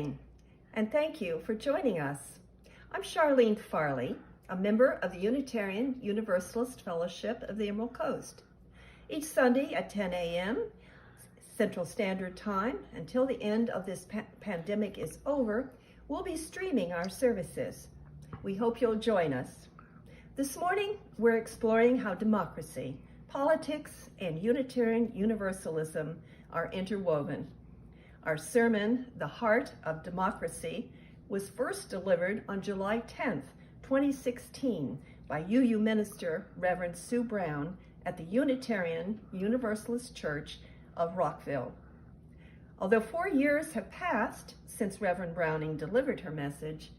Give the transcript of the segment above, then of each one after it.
morning, and thank you for joining us. I'm Sharleene Farley, a member of the Unitarian Universalist Fellowship of the Emerald Coast. Each Sunday at 10 a.m. Central Standard Time, until the end of this pandemic is over, we'll be streaming our services. We hope you'll join us. This morning, we're exploring how democracy, politics, and Unitarian Universalism are interwoven. Our sermon, The Heart of Democracy, was first delivered on July 10th, 2016 by UU minister Reverend Sue Brown at the Unitarian Universalist Church of Rockville. Although 4 years have passed since Reverend Browning delivered her message,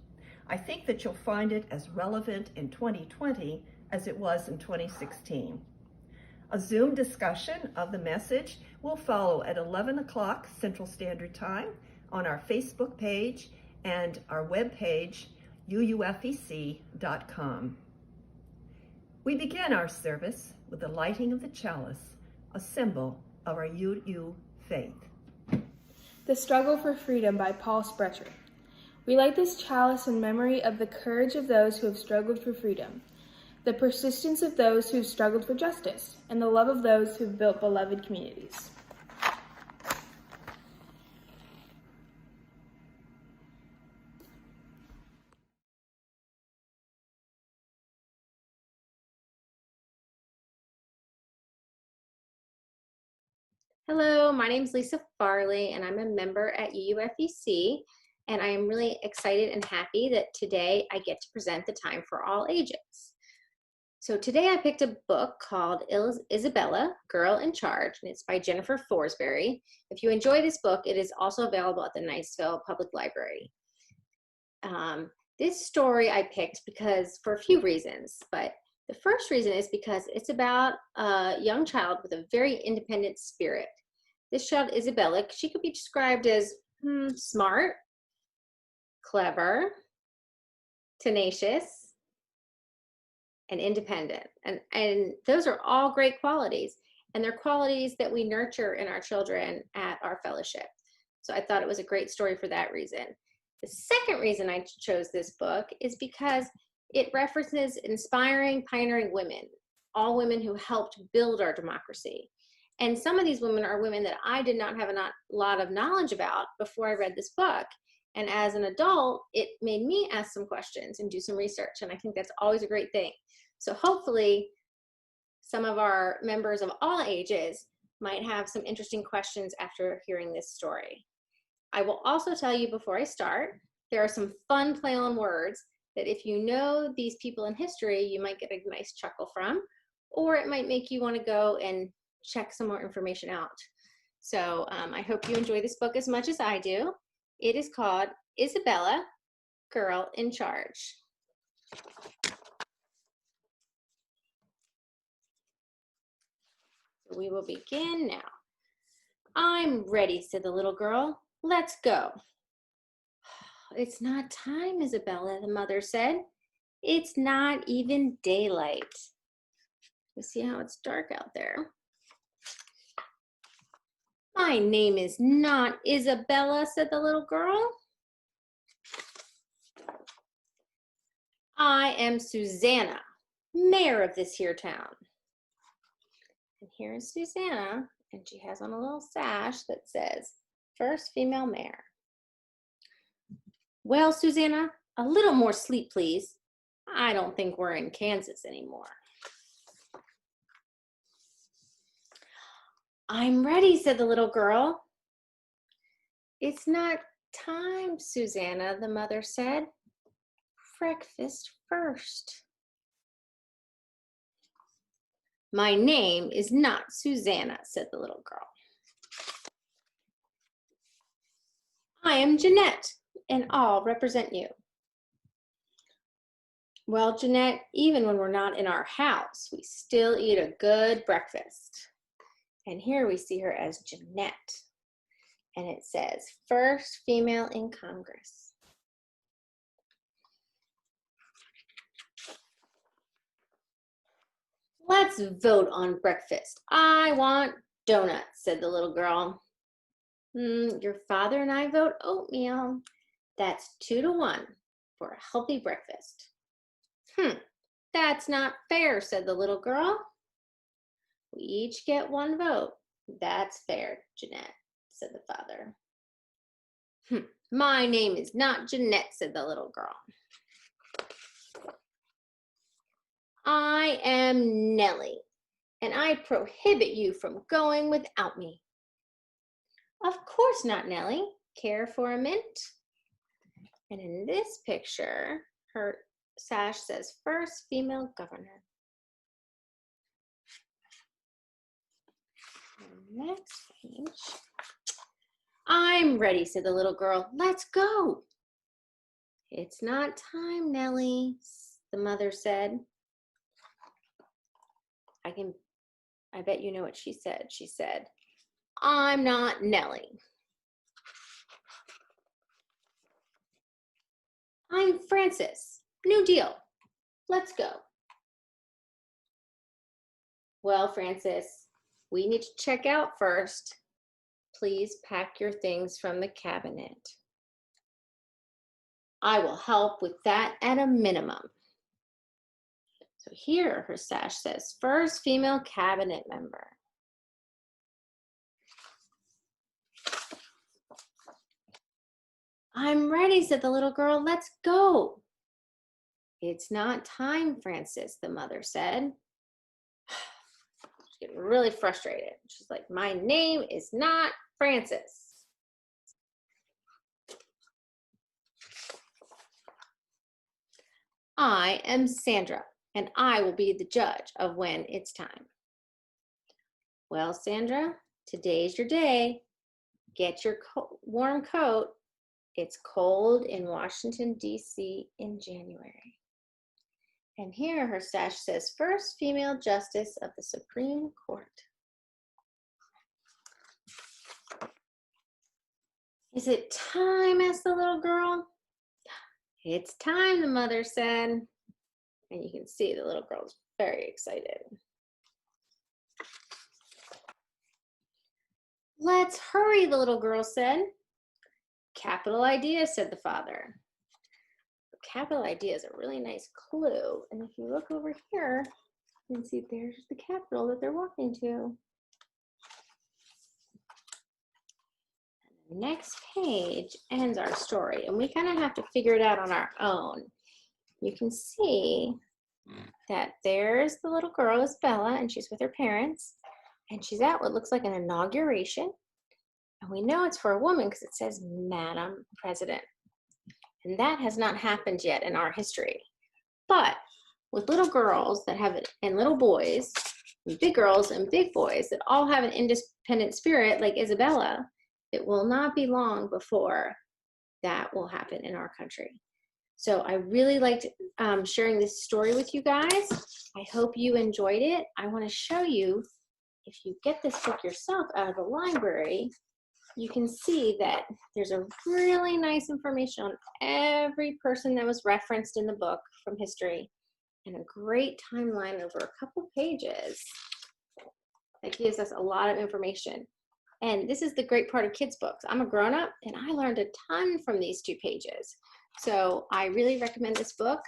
I think that you'll find it as relevant in 2020 as it was in 2016. A Zoom discussion of the message will follow at 11 o'clock Central Standard Time on our Facebook page and our webpage, UUFEC.com. We begin our service with the lighting of the chalice, a symbol of our UU faith. The Struggle for Freedom by Paul Sprecher. We light this chalice in memory of the courage of those who have struggled for freedom, the persistence of those who have struggled for justice, and the love of those who have built beloved communities. Hello, my name is Lisa Farley, and I'm a member at UUFEC, and I am really excited and happy that today I get to present The Time for All Ages. So today I picked a book called Isabella, Girl in Charge, and it's by Jennifer Forsberry. If you enjoy this book, it is also available at the Niceville Public Library. This story I picked because for a few reasons, but the first reason is because it's about a young child with a very independent spirit. This child, Isabella, she could be described as smart, clever, tenacious, and independent. And those are all great qualities. And they're qualities that we nurture in our children at our fellowship. So I thought it was a great story for that reason. The second reason I chose this book is because it references inspiring, pioneering women, all women who helped build our democracy. And some of these women are women that I did not have a lot of knowledge about before I read this book. And as an adult, it made me ask some questions and do some research. And I think that's always a great thing. So hopefully some of our members of all ages might have some interesting questions after hearing this story. I will also tell you before I start, there are some fun play on words that if you know these people in history, you might get a nice chuckle from, or it might make you want to go and check some more information out. So I hope you enjoy this book as much as I do. It is called Isabella, Girl in Charge. So we will begin now. I'm ready, said the little girl. Let's go. It's not time, Isabella, the mother said. It's not even daylight. You see how it's dark out there? My name is not Isabella, said the little girl. I am Susanna, mayor of this here town. And here is Susanna, and she has on a little sash that says, first female mayor. Well, Susanna, a little more sleep, please. I don't think we're in Kansas anymore. I'm ready, said the little girl. It's not time, Susanna, the mother said. Breakfast first. My name is not Susanna, said the little girl. I am Jeanette, and I'll represent you. Well, Jeanette, even when we're not in our house, we still eat a good breakfast. And here we see her as Jeanette. And it says, first female in Congress. Let's vote on breakfast. I want donuts, said the little girl. Your father and I vote oatmeal. That's 2-to-1 for a healthy breakfast. That's not fair, said the little girl. We each get 1 vote. That's fair, Jeanette, said the father. My name is not Jeanette, said the little girl. I am Nellie, and I prohibit you from going without me. Of course not, Nellie. Care for a mint? And in this picture, her sash says first female governor. Next page. I'm ready, said the little girl. Let's go. It's not time, Nellie, the mother said. I bet you know what she said. She said, I'm not Nellie. I'm Frances. New deal. Let's go. Well, Frances, we need to check out first. Please pack your things from the cabinet. I will help with that at a minimum. So here her sash says, first female cabinet member. I'm ready, said the little girl. Let's go. It's not time, Frances, the mother said. She's getting really frustrated. She's like, my name is not Frances. I am Sandra, and I will be the judge of when it's time. Well, Sandra, today's your day. Get your warm coat. It's cold in Washington, D.C. in January. And here her sash says, first female justice of the Supreme Court. Is it time? Asked the little girl. It's time, the mother said. And you can see the little girl's very excited. Let's hurry, the little girl said. Capital idea, said the father. Capital idea is a really nice clue. And if you look over here, you can see there's the Capitol that they're walking to. The next page ends our story, and we kind of have to figure it out on our own. You can see that there's the little girl, Isabella, and she's with her parents, and she's at what looks like an inauguration. And we know it's for a woman because it says Madam President. And that has not happened yet in our history. But with little girls that have it, and little boys, and big girls and big boys that all have an independent spirit like Isabella, it will not be long before that will happen in our country. So I really liked sharing this story with you guys. I hope you enjoyed it. I want to show you, if you get this book yourself out of the library, you can see that there's a really nice information on every person that was referenced in the book from history, and a great timeline over a couple pages that gives us a lot of information. And this is the great part of kids' books. I'm a grown-up, and I learned a ton from these 2 pages. So I really recommend this book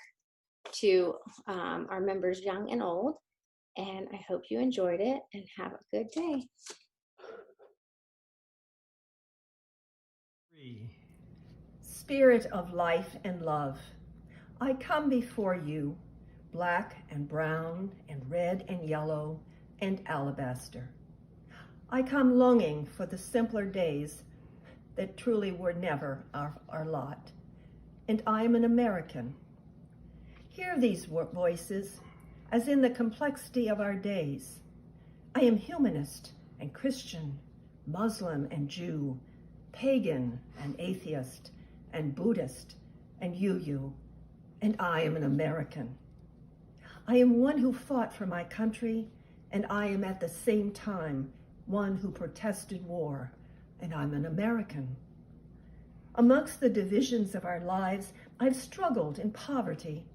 to our members young and old, and I hope you enjoyed it, and have a good day. Spirit of life and love, I come before you, black and brown and red and yellow and alabaster. I come longing for the simpler days that truly were never our lot. And I am an American. Hear these voices as in the complexity of our days. I am humanist and Christian, Muslim and Jew, pagan and atheist and Buddhist and UU, and I am an American. I am one who fought for my country, and I am at the same time one who protested war, and I'm an American. Amongst the divisions of our lives, I've struggled in poverty,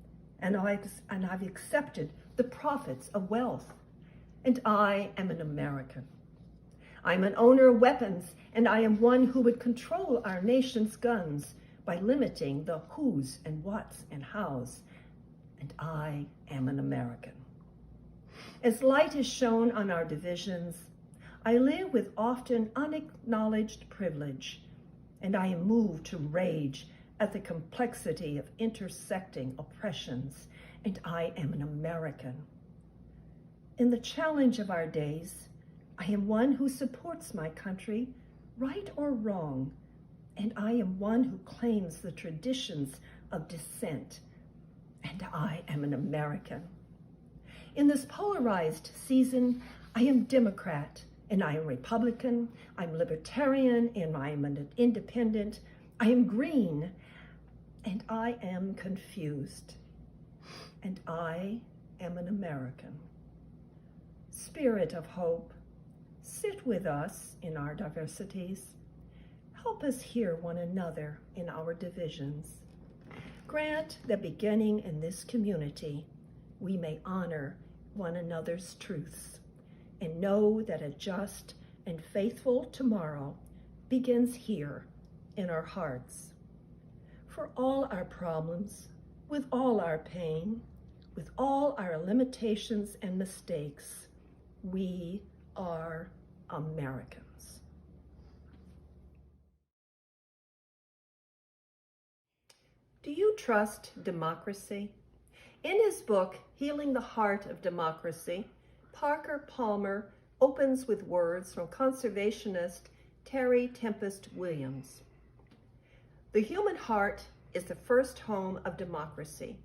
and I've accepted the profits of wealth, and I am an American. I'm an owner of weapons, and I am one who would control our nation's guns by limiting the who's and what's and how's. And I am an American. As light is shown on our divisions, I live with often unacknowledged privilege, and I am moved to rage at the complexity of intersecting oppressions, and I am an American. In the challenge of our days, I am one who supports my country, right or wrong, and I am one who claims the traditions of dissent, and I am an American. In this polarized season, I am Democrat, and I am Republican, I'm Libertarian, and I am an Independent, I am Green, and I am confused, and I am an American. Spirit of hope, sit with us in our diversities. Help us hear one another in our divisions. Grant that beginning in this community, we may honor one another's truths and know that a just and faithful tomorrow begins here in our hearts. For all our problems, with all our pain, with all our limitations and mistakes, we are Americans. Do you trust democracy? In his book, Healing the Heart of Democracy, Parker Palmer opens with words from conservationist Terry Tempest Williams. The human heart is the first home of democracy.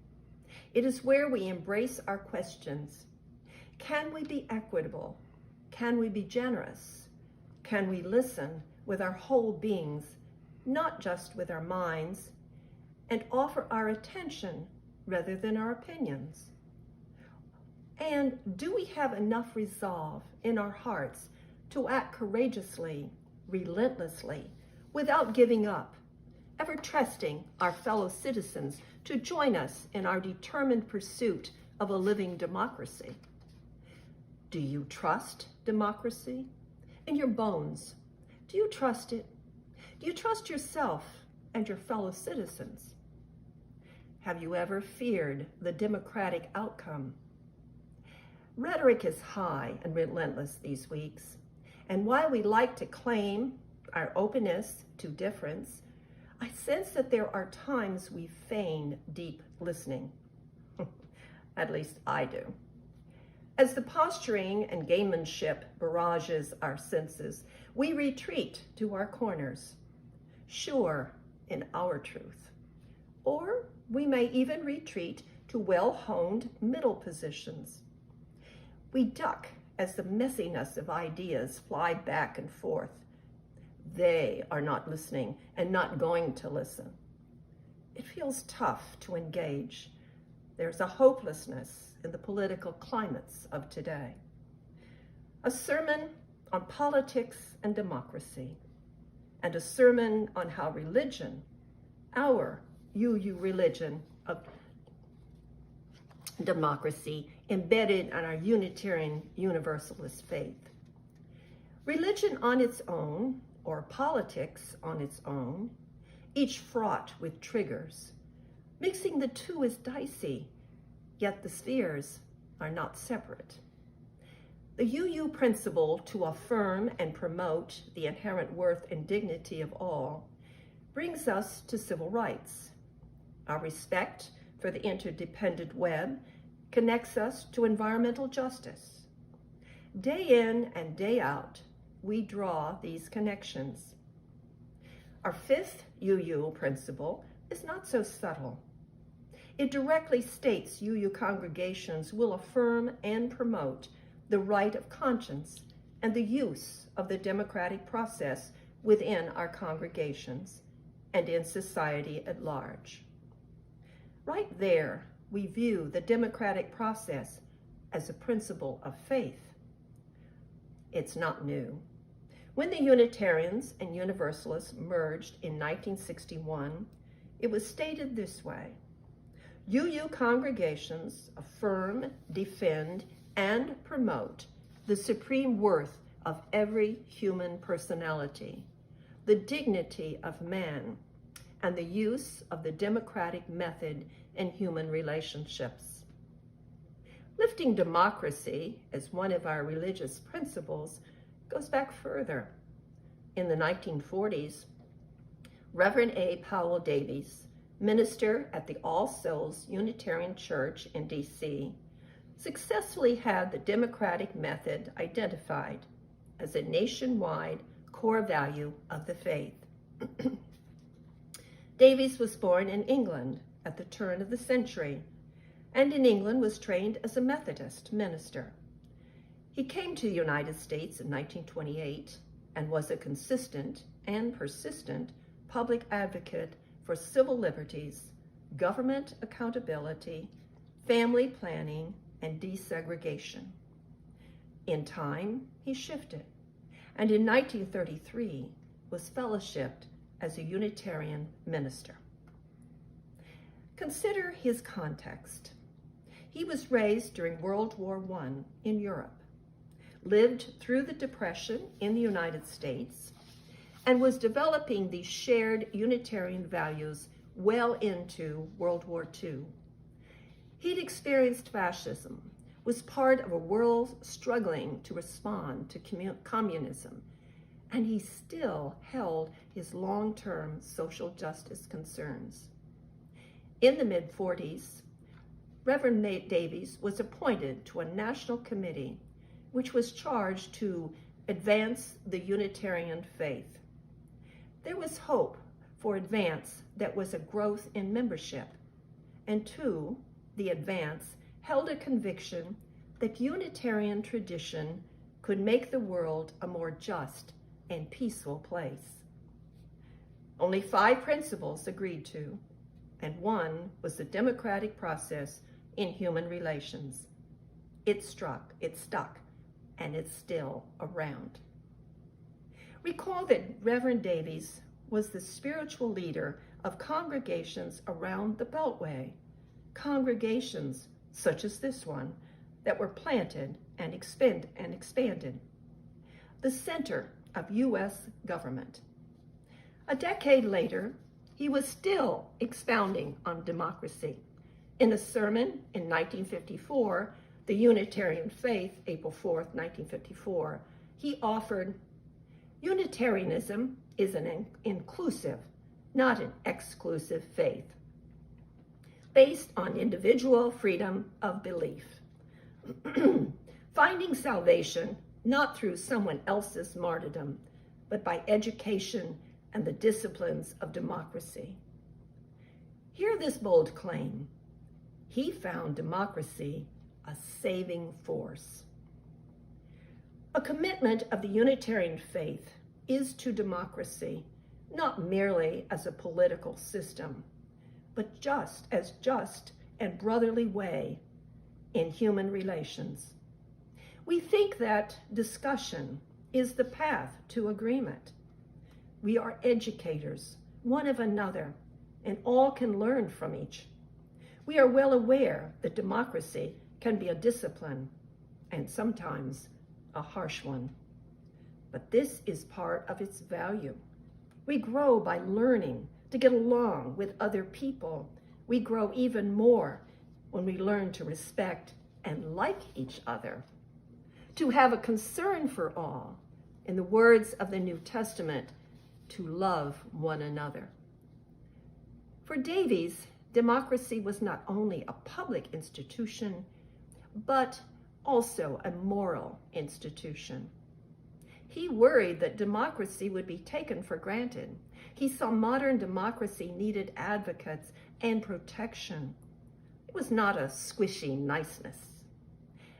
It is where we embrace our questions. Can we be equitable? Can we be generous? Can we listen with our whole beings, not just with our minds, and offer our attention rather than our opinions? And do we have enough resolve in our hearts to act courageously, relentlessly, without giving up, ever trusting our fellow citizens to join us in our determined pursuit of a living democracy? Do you trust democracy? In your bones, do you trust it? Do you trust yourself and your fellow citizens? Have you ever feared the democratic outcome? Rhetoric is high and relentless these weeks, and while we like to claim our openness to difference, I sense that there are times we feign deep listening. At least I do. As the posturing and gamemanship barrages our senses, we retreat to our corners, sure in our truth. Or we may even retreat to well-honed middle positions. We duck as the messiness of ideas fly back and forth. They are not listening and not going to listen. It feels tough to engage. There's a hopelessness in the political climates of today. A sermon on politics and democracy, and a sermon on how religion, our UU religion of democracy, embedded in our Unitarian Universalist faith. Religion on its own, or politics on its own, each fraught with triggers. Mixing the two is dicey, yet the spheres are not separate. The UU principle to affirm and promote the inherent worth and dignity of all brings us to civil rights. Our respect for the interdependent web connects us to environmental justice. Day in and day out, we draw these connections. Our fifth UU principle is not so subtle. It directly states UU congregations will affirm and promote the right of conscience and the use of the democratic process within our congregations and in society at large. Right there, we view the democratic process as a principle of faith. It's not new. When the Unitarians and Universalists merged in 1961, it was stated this way: UU congregations affirm, defend, and promote the supreme worth of every human personality, the dignity of man, and the use of the democratic method in human relationships. Lifting democracy as one of our religious principles goes back further. In the 1940s, Reverend A. Powell Davies, minister at the All Souls Unitarian Church in D.C., successfully had the democratic method identified as a nationwide core value of the faith. Davies was born in England at the turn of the century, and in England was trained as a Methodist minister. He came to the United States in 1928 and was a consistent and persistent public advocate for civil liberties, government accountability, family planning, and desegregation. In time, he shifted, and in 1933 was fellowshipped as a Unitarian minister. Consider his context. He was raised during World War I in Europe, lived through the Depression in the United States, and was developing these shared Unitarian values well into World War II. He'd experienced fascism, was part of a world struggling to respond to communism, and he still held his long-term social justice concerns. In the mid-40s, Reverend Davies was appointed to a national committee which was charged to advance the Unitarian faith. There was hope for advance that was a growth in membership, and two, the advance held a conviction that Unitarian tradition could make the world a more just and peaceful place. Only 5 principles agreed to, and one was the democratic process in human relations. It stuck, and it's still around. Recall that Reverend Davies was the spiritual leader of congregations around the Beltway, congregations such as this one that were planted and expanded, the center of U.S. government. A decade later, he was still expounding on democracy. In a sermon in 1954, the Unitarian Faith, April 4th, 1954, he offered, "Unitarianism is an inclusive, not an exclusive faith, based on individual freedom of belief, finding salvation not through someone else's martyrdom, but by education and the disciplines of democracy." Hear this bold claim. He found democracy a saving force. A commitment of the Unitarian faith is to democracy, not merely as a political system, but just and brotherly way in human relations. We think that discussion is the path to agreement. We are educators, one of another, and all can learn from each. We are well aware that democracy can be a discipline, and sometimes a harsh one. But this is part of its value. We grow by learning to get along with other people. We grow even more when we learn to respect and like each other, to have a concern for all, in the words of the New Testament, to love one another. For Davies, democracy was not only a public institution, but also a moral institution. He worried that democracy would be taken for granted. He saw modern democracy needed advocates and protection. It was not a squishy niceness.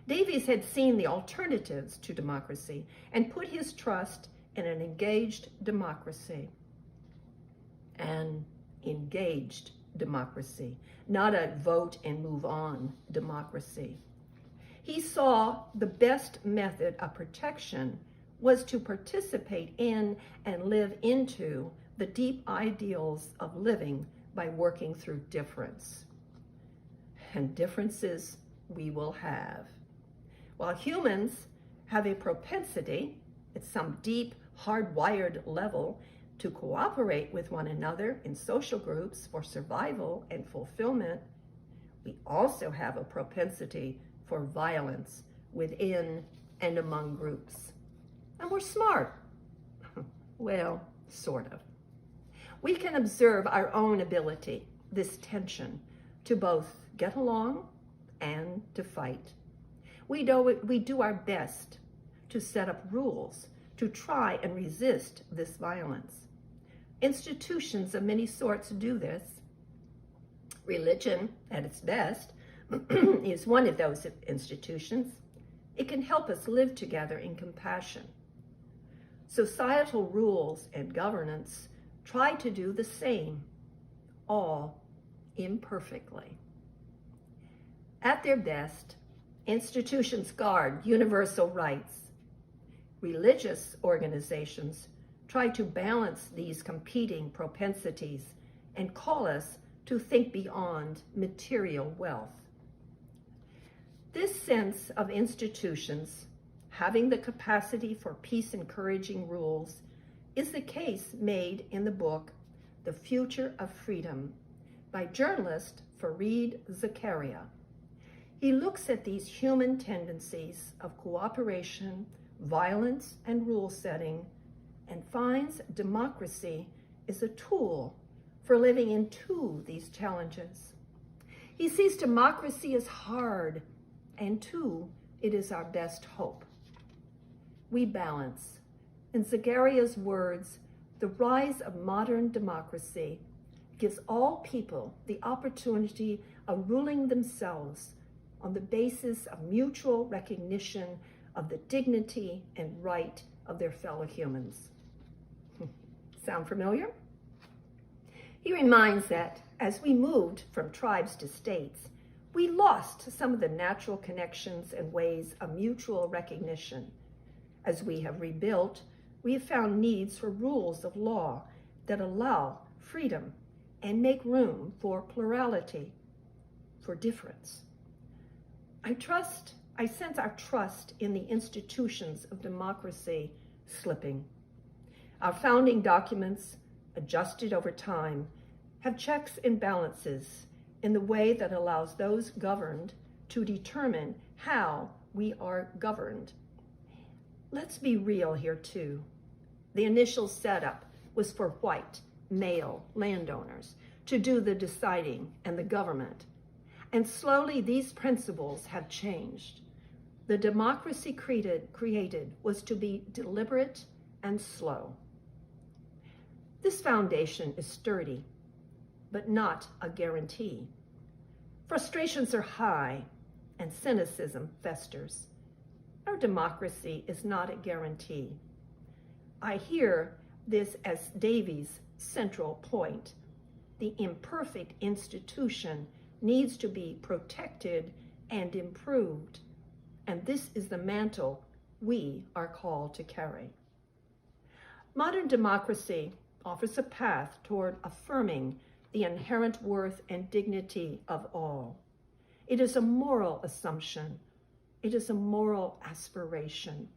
Davies had seen the alternatives to democracy and put his trust in an engaged democracy. An engaged democracy, not a vote and move on democracy. He saw the best method of protection was to participate in and live into the deep ideals of living by working through difference. And differences we will have. While humans have a propensity at some deep, hardwired level to cooperate with one another in social groups for survival and fulfillment, we also have a propensity for violence within and among groups. And we're smart. Well, sort of. We can observe our own ability, this tension, to both get along and to fight. We do our best to set up rules to try and resist this violence. Institutions of many sorts do this. Religion, at its best, is one of those institutions. It can help us live together in compassion. Societal rules and governance try to do the same, all imperfectly. At their best, institutions guard universal rights. Religious organizations try to balance these competing propensities and call us to think beyond material wealth. This sense of institutions having the capacity for peace-encouraging rules is the case made in the book, The Future of Freedom, by journalist Fareed Zakaria. He looks at these human tendencies of cooperation, violence, and rule setting, and finds democracy is a tool for living into these challenges. He sees democracy as hard, and too, it is our best hope. We balance. In Zagaria's words, the rise of modern democracy gives all people the opportunity of ruling themselves on the basis of mutual recognition of the dignity and right of their fellow humans. Sound familiar? He reminds that as we moved from tribes to states, we lost some of the natural connections and ways of mutual recognition. As we have rebuilt, we have found needs for rules of law that allow freedom and make room for plurality, for difference. I sense our trust in the institutions of democracy slipping. Our founding documents, adjusted over time, have checks and balances in the way that allows those governed to determine how we are governed. Let's be real here too. The initial setup was for white, male landowners to do the deciding and the government. And slowly these principles have changed. The democracy created was to be deliberate and slow. This foundation is sturdy, but not a guarantee. Frustrations are high and cynicism festers. Our democracy is not a guarantee. I hear this as Davies' central point. The imperfect institution needs to be protected and improved, and this is the mantle we are called to carry. Modern democracy offers a path toward affirming the inherent worth and dignity of all. It is a moral assumption. It is a moral aspiration.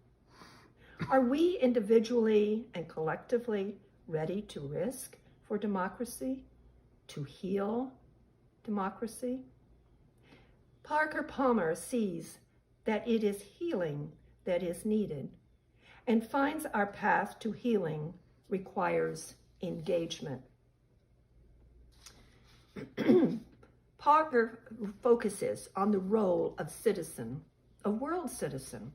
Are we individually and collectively ready to risk for democracy, to heal democracy? Parker Palmer sees that it is healing that is needed and finds our path to healing requires engagement. Parker focuses on the role of citizen, a world citizen.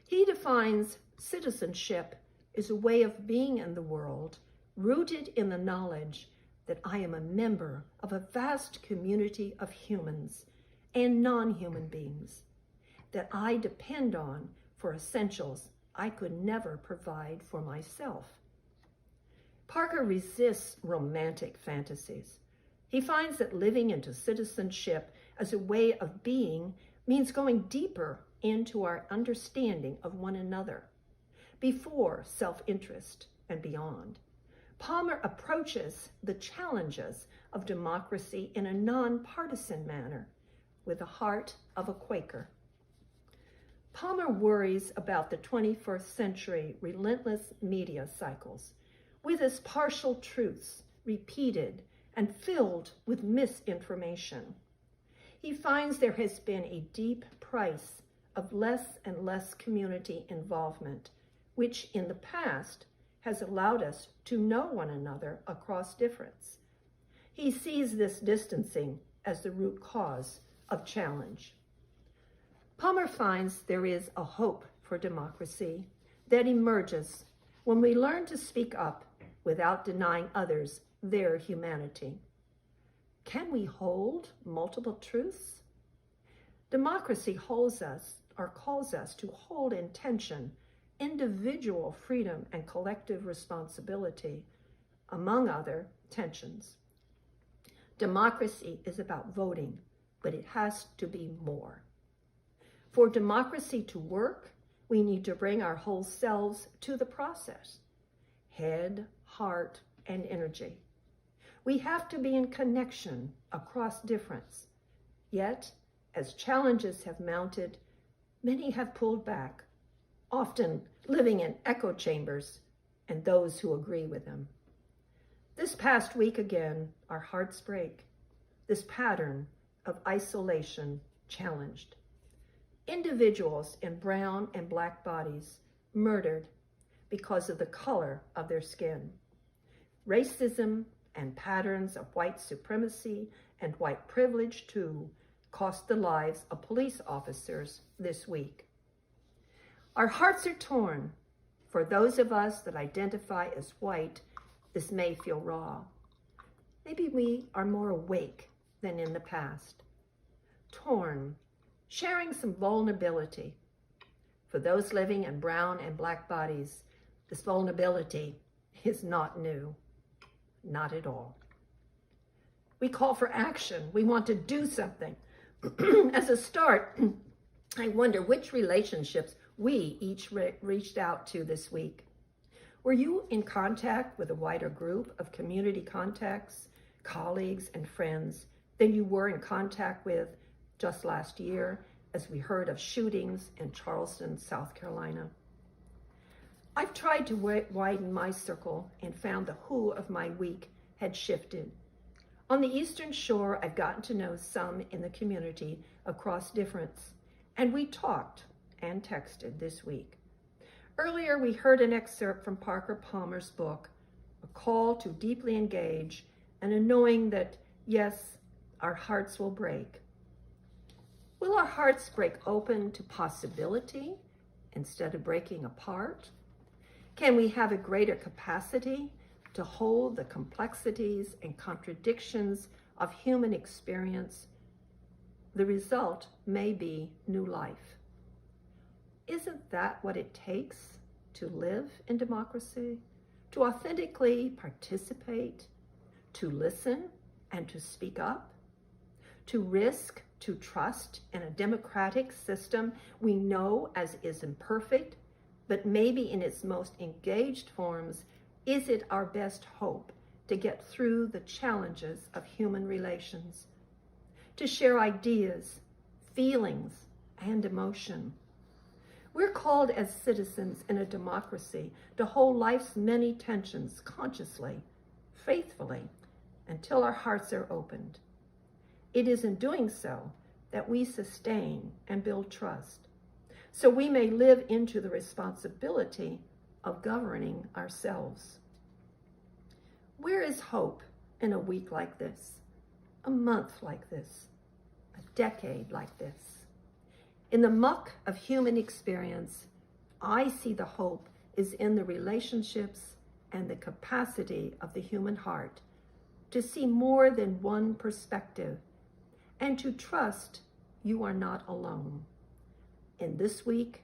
He defines citizenship as a way of being in the world, rooted in the knowledge that I am a member of a vast community of humans and non-human beings that I depend on for essentials I could never provide for myself. Parker resists romantic fantasies. He finds that living into citizenship as a way of being means going deeper into our understanding of one another, before self-interest and beyond. Palmer approaches the challenges of democracy in a nonpartisan manner with the heart of a Quaker. Palmer worries about the 21st century relentless media cycles, with its partial truths repeated and filled with misinformation. He finds there has been a deep price of less and less community involvement, which in the past has allowed us to know one another across difference. He sees this distancing as the root cause of challenge. Palmer finds there is a hope for democracy that emerges when we learn to speak up without denying others their humanity. Can we hold multiple truths? Democracy calls us to hold in tension individual freedom and collective responsibility, among other tensions. Democracy is about voting, but it has to be more. For democracy to work, we need to bring our whole selves to the process, head, heart, and energy. We have to be in connection across difference. Yet, as challenges have mounted, many have pulled back, often living in echo chambers and those who agree with them. This past week again, our hearts break. This pattern of isolation challenged. Individuals in brown and black bodies murdered because of the color of their skin. Racism and patterns of white supremacy and white privilege, too, cost the lives of police officers this week. Our hearts are torn. For those of us that identify as white, this may feel raw. Maybe we are more awake than in the past. Torn, sharing some vulnerability. For those living in brown and black bodies, this vulnerability is not new, not at all. We call for action. We want to do something. As a start, I wonder which relationships we each reached out to this week. Were you in contact with a wider group of community contacts, colleagues, and friends than you were in contact with just last year as we heard of shootings in Charleston, South Carolina? I've tried to widen my circle and found the who of my week had shifted. On the Eastern Shore, I've gotten to know some in the community across difference, and we talked and texted this week. Earlier, we heard an excerpt from Parker Palmer's book, a call to deeply engage and a knowing that, yes, our hearts will break. Will our hearts break open to possibility instead of breaking apart? Can we have a greater capacity to hold the complexities and contradictions of human experience? The result may be new life. Isn't that what it takes to live in democracy? To authentically participate, to listen and to speak up, to risk, to trust in a democratic system we know as is imperfect, but maybe in its most engaged forms, is it our best hope to get through the challenges of human relations, to share ideas, feelings, and emotion? We're called as citizens in a democracy to hold life's many tensions consciously, faithfully, until our hearts are opened. It is in doing so that we sustain and build trust, so we may live into the responsibility of governing ourselves. Where is hope in a week like this, a month like this, a decade like this? In the muck of human experience, I see the hope is in the relationships and the capacity of the human heart to see more than one perspective and to trust you are not alone. In this week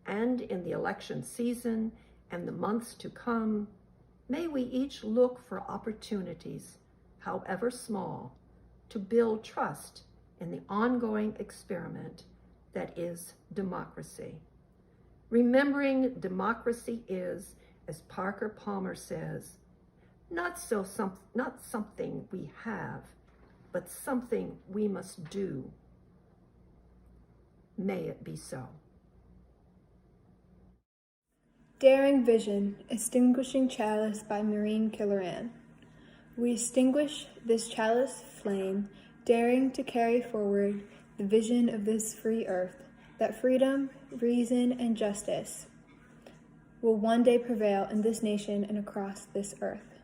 and in the election season and the months to come, may we each look for opportunities, however small, to build trust in the ongoing experiment that is democracy. Remembering democracy is, as Parker Palmer says, not something we have, but something we must do. May it be so. Daring Vision, Extinguishing Chalice by Maureen Killoran. We extinguish this chalice flame, daring to carry forward the vision of this free earth, that freedom, reason, and justice will one day prevail in this nation and across this earth.